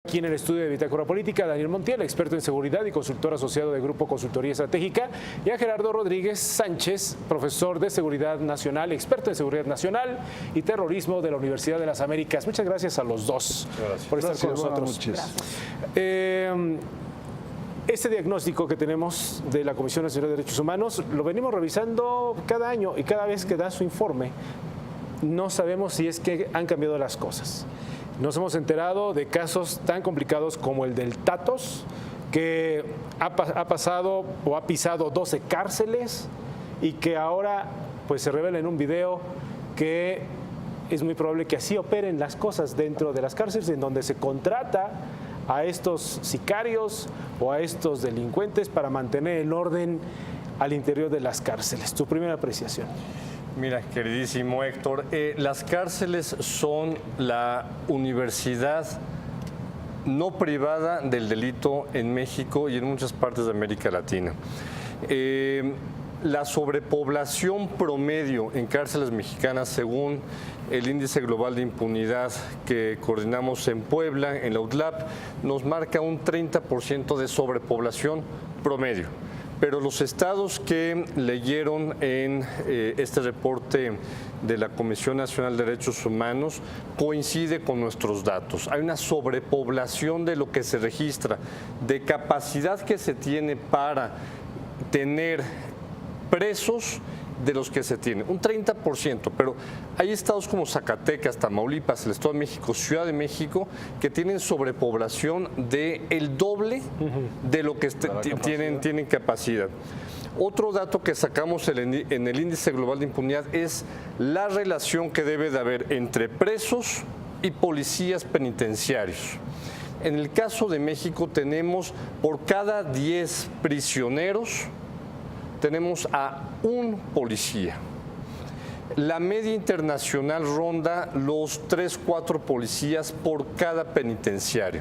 Aquí en el estudio de Bitácora Política, Daniel Montiel, experto en seguridad y consultor asociado de Grupo Consultoría Estratégica, y a Gerardo Rodríguez Sánchez, profesor de Seguridad Nacional, experto en Seguridad Nacional y Terrorismo de la Universidad de las Américas. Muchas gracias a los dos por estar con nosotros. Este diagnóstico que tenemos de la Comisión Nacional de Derechos Humanos lo venimos revisando cada año y cada vez que da su informe no sabemos si es que han cambiado las cosas. Nos hemos enterado de casos tan complicados como el del Tatos, que ha pasado o ha pisado 12 cárceles y que ahora pues se revela en un video que es muy probable que así operen las cosas dentro de las cárceles, en donde se contrata a estos sicarios o a estos delincuentes para mantener el orden al interior de las cárceles. Tu primera apreciación. Mira, queridísimo Héctor, las cárceles son la universidad no privada del delito en México y en muchas partes de América Latina. La sobrepoblación promedio en cárceles mexicanas, según el índice global de impunidad que coordinamos en Puebla, en la UDLAP, nos marca un 30% de sobrepoblación promedio. Pero los estados que leyeron en este reporte de la Comisión Nacional de Derechos Humanos coincide con nuestros datos. Hay una sobrepoblación de lo que se registra, de capacidad que se tiene para tener presos de los que se tiene, un 30%, pero hay estados como Zacatecas, Tamaulipas, el Estado de México, Ciudad de México, que tienen sobrepoblación del doble de lo que tienen capacidad. Otro dato que sacamos en el índice global de impunidad es la relación que debe de haber entre presos y policías penitenciarios. En el caso de México tenemos por cada 10 prisioneros, tenemos a un policía. La media internacional ronda los 3-4 policías por cada penitenciario.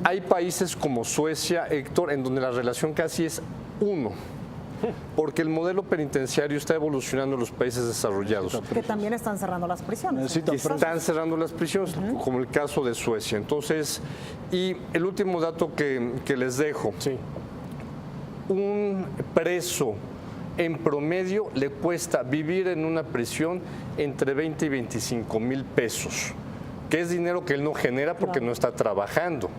Hay países como Suecia, Héctor, en donde la relación casi es 1, porque el modelo penitenciario está evolucionando en los países desarrollados. Que también están cerrando las prisiones. Están cerrando las prisiones, como el caso de Suecia. Entonces, y el último dato que les dejo. Sí. Un preso en promedio le cuesta vivir en una prisión entre 20 y 25 mil pesos, que es dinero que él no genera porque no está trabajando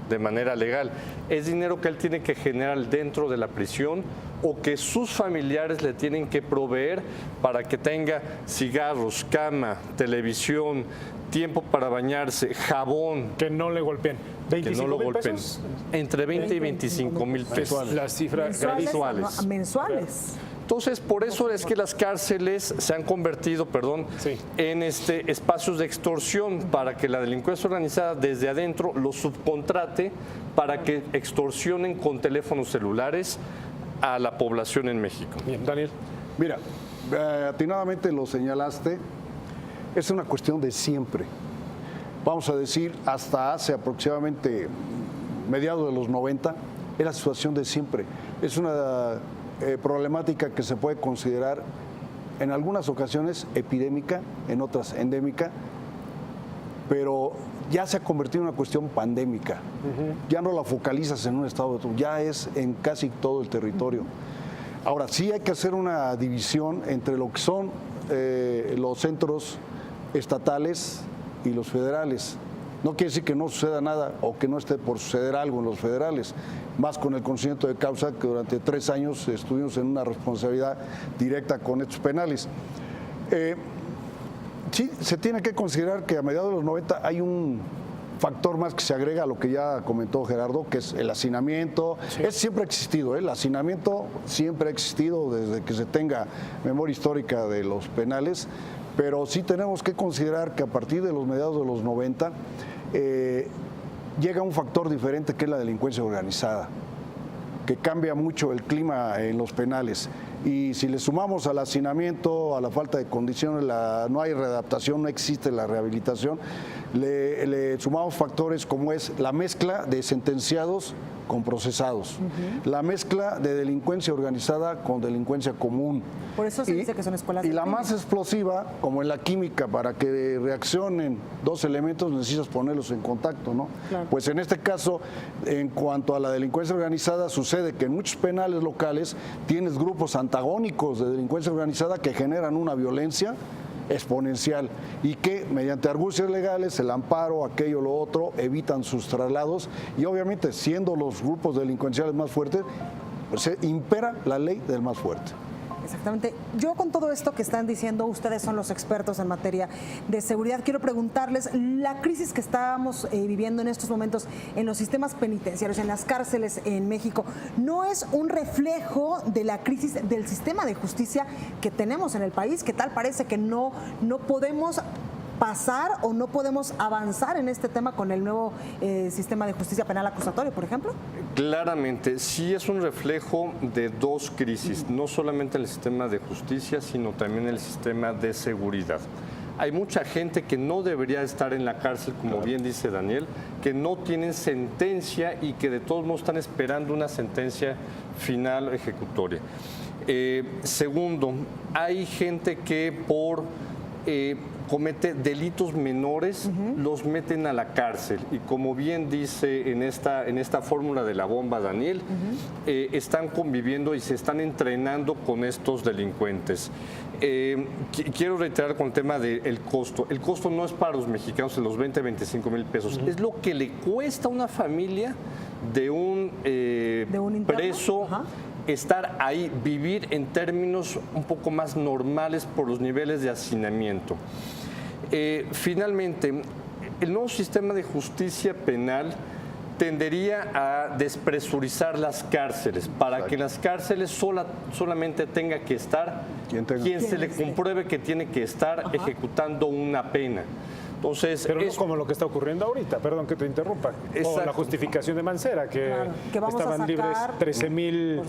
de manera legal. Es dinero que él tiene que generar dentro de la prisión o que sus familiares le tienen que proveer para que tenga cigarros, cama, televisión, tiempo para bañarse, jabón. Que no le golpeen. ¿25,000 pesos? Entre 20 y 25 mil pesos. Las cifras mensuales. Mensuales. Entonces, por eso es que las cárceles se han convertido, en espacios de extorsión para que la delincuencia organizada desde adentro los subcontrate para que extorsionen con teléfonos celulares a la población en México. Bien, Daniel. Mira, atinadamente lo señalaste, es una cuestión de siempre. Vamos a decir, hasta hace aproximadamente mediados de los 90, es la situación de siempre. Es una problemática que se puede considerar en algunas ocasiones epidémica, en otras endémica, pero ya se ha convertido en una cuestión pandémica. Ya no la focalizas en un estado, ya es en casi todo el territorio. Ahora, sí hay que hacer una división entre lo que son los centros estatales y los federales. No quiere decir que no suceda nada o que no esté por suceder algo en los federales, más con el conocimiento de causa que durante 3 años estuvimos en una responsabilidad directa con hechos penales. Sí, se tiene que considerar que a mediados de los 90 hay un factor más que se agrega a lo que ya comentó Gerardo, que es el hacinamiento. Sí. Siempre ha existido, el hacinamiento siempre ha existido desde que se tenga memoria histórica de los penales, pero sí tenemos que considerar que a partir de los mediados de los 90 llega un factor diferente que es la delincuencia organizada, que cambia mucho el clima en los penales. Y si le sumamos al hacinamiento, a la falta de condiciones, no hay readaptación, no existe la rehabilitación, Le sumamos factores como es la mezcla de sentenciados con procesados, la mezcla de delincuencia organizada con delincuencia común. Por eso se dice que son escuelas Y de la crimen. más explosiva, como en la química, para que reaccionen dos elementos necesitas ponerlos en contacto, ¿no? Claro. Pues en este caso, en cuanto a la delincuencia organizada, sucede que en muchos penales locales tienes grupos antagónicos de delincuencia organizada que generan una violencia exponencial y que mediante argucias legales, el amparo, aquello, lo otro, evitan sus traslados y obviamente siendo los grupos delincuenciales más fuertes, pues se impera la ley del más fuerte. Exactamente. Yo con todo esto que están diciendo, ustedes son los expertos en materia de seguridad, quiero preguntarles, la crisis que estamos viviendo en estos momentos en los sistemas penitenciarios, en las cárceles en México, ¿no es un reflejo de la crisis del sistema de justicia que tenemos en el país? ¿Qué tal parece que no podemos pasar o no podemos avanzar en este tema con el nuevo sistema de justicia penal acusatorio, por ejemplo? Claramente, sí es un reflejo de dos crisis, no solamente en el sistema de justicia, sino también en el sistema de seguridad. Hay mucha gente que no debería estar en la cárcel, como bien dice Daniel, que no tienen sentencia y que de todos modos están esperando una sentencia final ejecutoria. Segundo, hay gente que comete delitos menores, los meten a la cárcel y como bien dice en esta fórmula de la bomba Daniel, están conviviendo y se están entrenando con estos delincuentes. Quiero reiterar con el tema del costo. El costo no es para los mexicanos en los 20, 25 mil pesos, es lo que le cuesta a una familia de un interno? preso. Ajá. Estar ahí, vivir en términos un poco más normales por los niveles de hacinamiento. Finalmente, el nuevo sistema de justicia penal tendería a despresurizar las cárceles para que en las cárceles solamente tenga que estar quien se le compruebe que tiene que estar ejecutando una pena. Entonces, pero no como lo que está ocurriendo ahorita, perdón que te interrumpa, o la justificación de Mancera, que, claro, que vamos estaban a sacar, libres 13,000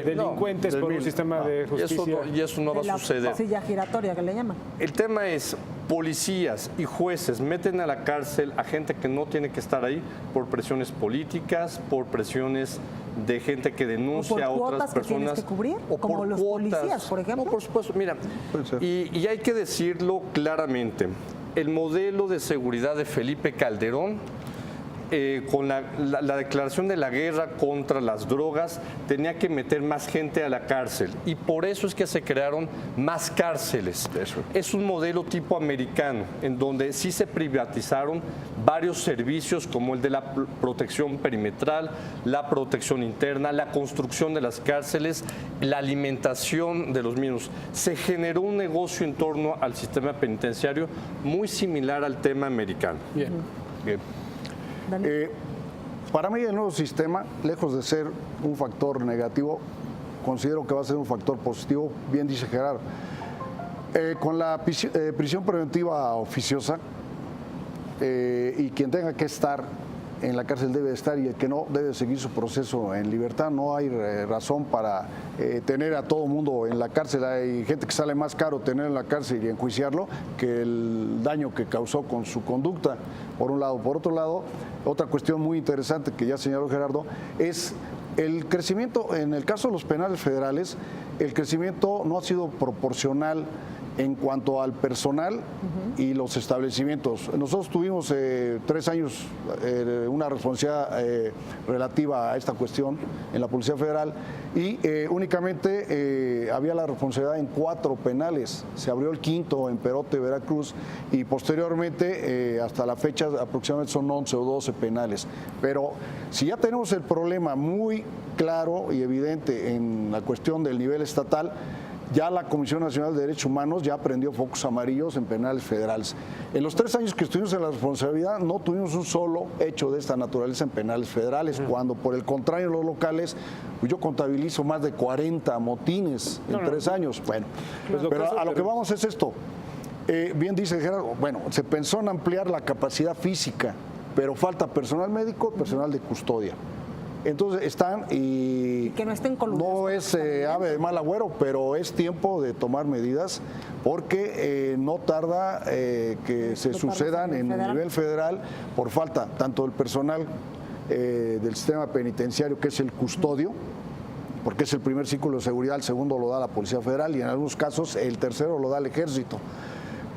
delincuentes por un sistema de justicia. Y eso no va a suceder. La silla giratoria que le llaman. El tema es, policías y jueces meten a la cárcel a gente que no tiene que estar ahí por presiones políticas, por presiones de gente que denuncia a otras personas. Que tienes que cubrir, o como por los policías, por ejemplo. No, por supuesto, mira, y hay que decirlo claramente. El modelo de seguridad de Felipe Calderón, con la declaración de la guerra contra las drogas, tenía que meter más gente a la cárcel y por eso es que se crearon más cárceles. Es un modelo tipo americano, en donde sí se privatizaron varios servicios como el de la protección perimetral, la protección interna, la construcción de las cárceles, la alimentación de los mismos. Se generó un negocio en torno al sistema penitenciario muy similar al tema americano. Bien. Para mí el nuevo sistema, lejos de ser un factor negativo, considero que va a ser un factor positivo, bien dice Gerardo. Con la prisión preventiva oficiosa, y quien tenga que estar en la cárcel debe estar y el que no debe seguir su proceso en libertad. No hay razón para tener a todo mundo en la cárcel. Hay gente que sale más caro tener en la cárcel y enjuiciarlo que el daño que causó con su conducta, por un lado. Por otro lado, otra cuestión muy interesante que ya señaló Gerardo es el crecimiento. En el caso de los penales federales, el crecimiento no ha sido proporcional en cuanto al personal y los establecimientos. Nosotros tuvimos 3 años una responsabilidad relativa a esta cuestión en la Policía Federal y únicamente había la responsabilidad en 4 penales. Se abrió el 5º en Perote, Veracruz, y posteriormente hasta la fecha aproximadamente son 11 o 12 penales. Pero si ya tenemos el problema muy claro y evidente en la cuestión del nivel estatal, ya la Comisión Nacional de Derechos Humanos ya prendió focos amarillos en penales federales. En los 3 años que estuvimos en la responsabilidad no tuvimos un solo hecho de esta naturaleza en penales federales, cuando por el contrario en los locales pues yo contabilizo más de 40 motines en 3 años. Bueno, pero a lo que vamos es esto. Bien dice Gerardo, bueno, se pensó en ampliar la capacidad física, pero falta personal médico, personal de custodia. Entonces están y que no estén coludidos. no es ave de mal agüero, pero es tiempo de tomar medidas porque no tarda que se sucedan en el nivel federal por falta tanto del personal del sistema penitenciario, que es el custodio, porque es el primer círculo de seguridad, el segundo lo da la Policía Federal y en algunos casos el tercero lo da el Ejército.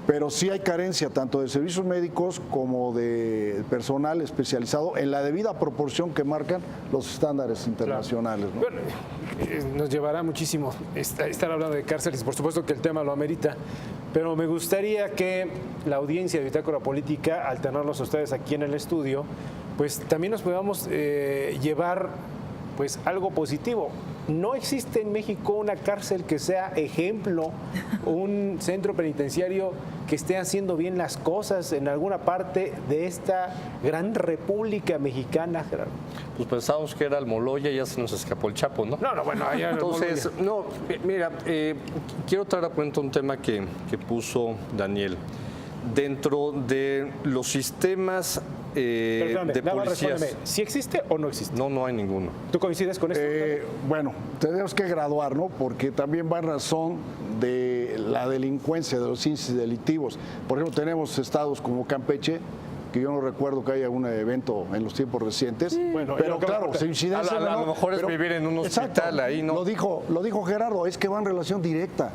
Pero sí hay carencia tanto de servicios médicos como de personal especializado en la debida proporción que marcan los estándares internacionales, ¿no? Bueno, nos llevará muchísimo estar hablando de cárceles, por supuesto que el tema lo amerita, pero me gustaría que la audiencia de Bitácora Política, al tenerlos a ustedes aquí en el estudio, pues también nos podamos llevar pues algo positivo. No existe en México una cárcel que sea ejemplo, un centro penitenciario que esté haciendo bien las cosas en alguna parte de esta gran república mexicana, Gerardo. Pues pensábamos que era Almoloya y ya se nos escapó el Chapo, ¿no? No, bueno, allá Entonces, no, mira, quiero traer a cuenta un tema que puso Daniel. Dentro de los sistemas de policías. ¿Sí existe o no existe? No hay ninguno. ¿Tú coincides con esto? Bueno, tenemos que graduar, ¿no? Porque también va en razón de la delincuencia, de los índices delictivos. Por ejemplo, tenemos estados como Campeche, que yo no recuerdo que haya un evento en los tiempos recientes. Bueno, pero claro, se incidencia. A lo mejor es vivir en un hospital ahí, ¿no? Lo dijo Gerardo, es que va en relación directa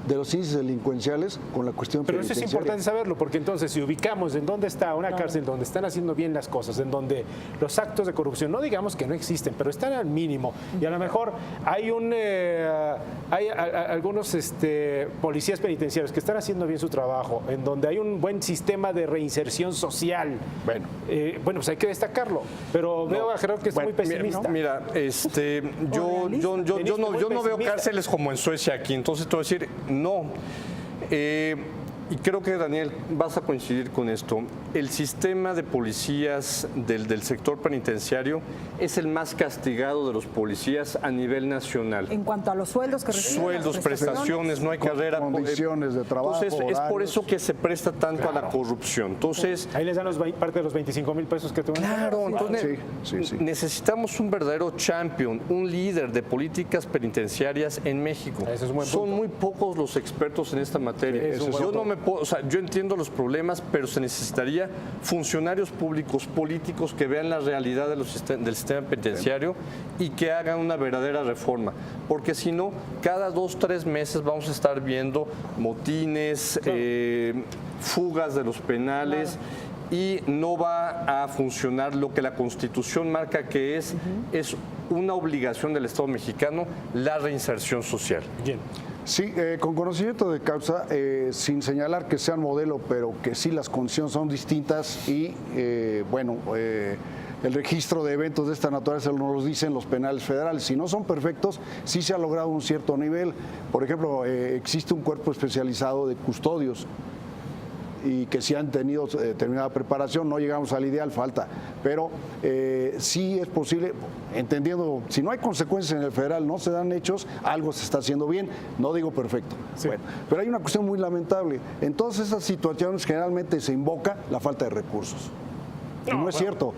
de los índices delincuenciales con la cuestión Pero eso es importante saberlo, porque entonces si ubicamos en dónde está una cárcel donde están haciendo bien las cosas, en donde los actos de corrupción, no digamos que no existen, pero están al mínimo, y a lo mejor hay algunos policías penitenciarios que están haciendo bien su trabajo, en donde hay un buen sistema de reinserción social. Bueno, pues hay que destacarlo, pero veo a Gerardo que es muy pesimista. Mira, yo no veo cárceles como en Suecia aquí, entonces te voy a decir, no. Y creo que, Daniel, vas a coincidir con esto. El sistema de policías del sector penitenciario es el más castigado de los policías a nivel nacional. En cuanto a los sueldos que reciben. Sueldos, prestaciones, no hay carrera. Condiciones de trabajo. Entonces, es por eso que se presta tanto a la corrupción. Entonces, ahí les dan parte de los 25,000 pesos que te van a dar. Claro, entonces sí. necesitamos un verdadero champion, un líder de políticas penitenciarias en México. Ese es un buen Son punto. muy pocos los expertos en esta materia. Yo entiendo los problemas, pero se necesitaría funcionarios públicos, políticos que vean la realidad del sistema penitenciario y que hagan una verdadera reforma. Porque si no, cada 2-3 meses vamos a estar viendo motines, fugas de los penales. Y no va a funcionar lo que la Constitución marca que es una obligación del Estado mexicano, la reinserción social. Bien. Sí, con conocimiento de causa, sin señalar que sean modelo, pero que sí las condiciones son distintas y, el registro de eventos de esta naturaleza nos lo dicen los penales federales. Si no son perfectos, sí se ha logrado un cierto nivel. Por ejemplo, existe un cuerpo especializado de custodios y que sí han tenido determinada preparación, no llegamos al ideal, falta, pero sí es posible, entendiendo, si no hay consecuencias en el federal, no se dan hechos, algo se está haciendo bien, no digo perfecto. Sí. Bueno, pero hay una cuestión muy lamentable, en todas esas situaciones generalmente se invoca la falta de recursos, y no es cierto.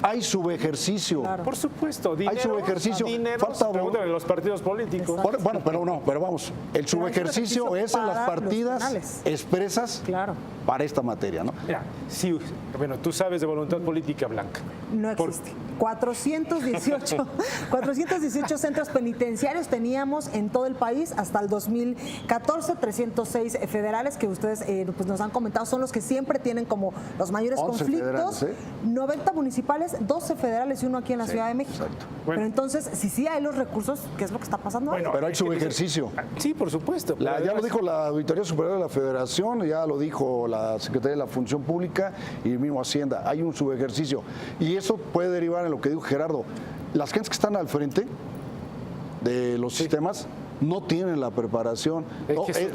Hay subejercicio. Claro. Por supuesto, dinero. Hay subejercicio. Pregúntale a los partidos políticos. Bueno, pero vamos, el subejercicio es en las partidas expresas para esta materia, ¿no? Mira, sí, bueno, tú sabes de voluntad política, Blanca. No existe. 418 centros penitenciarios teníamos en todo el país hasta el 2014, 306 federales que ustedes pues nos han comentado son los que siempre tienen como los mayores conflictos, 90 municipales, 12 federales y uno aquí en la Ciudad de México. Exacto. Pero entonces, si sí hay los recursos, ¿qué es lo que está pasando ahí? Pero hay subejercicio. Sí, por supuesto. Ya lo dijo la Auditoría Superior de la Federación, ya lo dijo la Secretaría de la Función Pública y el mismo Hacienda. Hay un subejercicio. Y eso puede derivar en lo que dijo Gerardo. Las gentes que están al frente de los sistemas no tienen la preparación,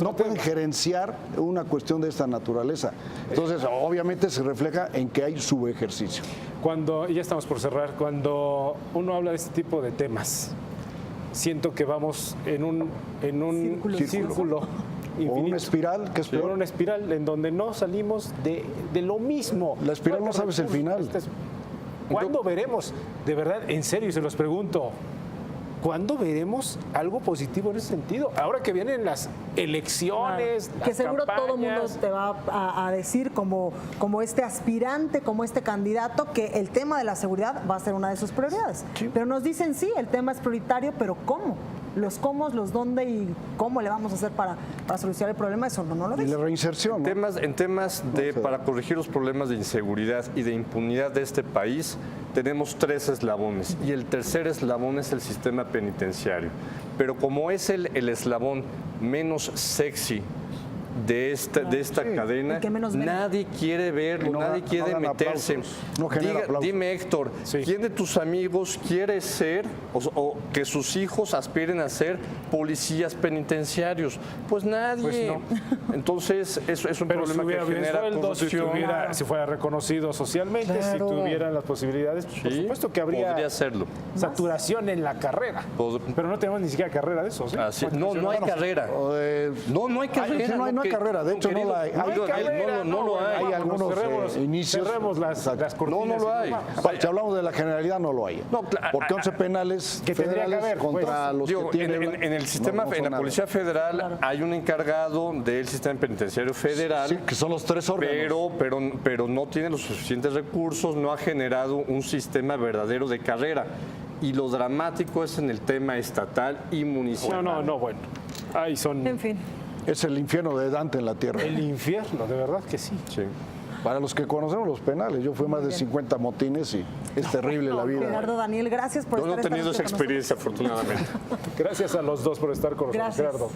no pueden gerenciar una cuestión de esta naturaleza. Entonces, obviamente se refleja en que hay subejercicio. Y ya estamos por cerrar, cuando uno habla de este tipo de temas, siento que vamos en un círculo infinito. O una espiral, que es peor. Una espiral en donde no salimos de lo mismo. La espiral no sabes el final. ¿Cuándo veremos? De verdad, en serio, y se los pregunto, ¿cuándo veremos algo positivo en ese sentido? Ahora que vienen las elecciones, Claro, las que seguro todo el mundo campañas. te va a decir como este aspirante, como este candidato, que el tema de la seguridad va a ser una de sus prioridades. Pero nos dicen sí, el tema es prioritario, pero ¿cómo? Los cómo, los dónde y cómo le vamos a hacer para solucionar el problema, eso no lo Y la dicen. reinserción, ¿no? En temas de, para corregir los problemas de inseguridad y de impunidad de este país, tenemos 3 eslabones y el tercer eslabón es el sistema penitenciario. Pero como es el eslabón menos sexy de esta Sí. cadena, El que menos vende. nadie quiere verlo, Y no nadie no quiere dan meterse. aplausos, no genera aplausos. Dime, Héctor, Sí. ¿quién de tus amigos quiere ser o que sus hijos aspiren a ser policías penitenciarios? Pues nadie. Pues no. Entonces, eso es un Pero si problema hubiera que bien genera sueldo, si, corrupción. si fuera reconocido socialmente, Claro. si tuvieran las posibilidades, por Sí, supuesto que habría podría serlo. saturación en la carrera. Pero no tenemos ni siquiera carrera de eso, ¿sí? Así- no hay carrera. O de- No hay carrera. sí, no hay que- carrera, de hecho, no querido, la hay. no, Hay carrera, no lo hay. Hay algunos inicios. Cerremos las cortinas. No lo hay. Si hablamos de la generalidad, no lo hay. No, Porque 11 penales que tendría que federales haber, pues. contra los Digo, que tienen. en el sistema, no son en la nada. Policía Federal hay un encargado del sistema penitenciario federal. Sí, que son los 3 órganos. Pero no tiene los suficientes recursos, no ha generado un sistema verdadero de carrera. Y lo dramático es en el tema estatal y municipal. No, bueno. Ahí son En fin. Es el infierno de Dante en la tierra. el infierno, de verdad que sí. Sí. Para los que conocemos los penales, yo fui más de 50 motines y es terrible la vida. Gerardo, Daniel, gracias por Yo no he estar esta tenido noche esa con nosotros. experiencia, afortunadamente. Gracias a los dos por estar con nosotros, Gracias. Gerardo.